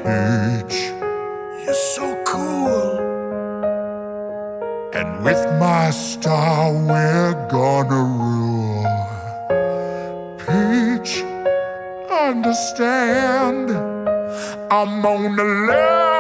Peach, you're so cool. And with my star, we're gonna rule. Peach, understand, I'm on the love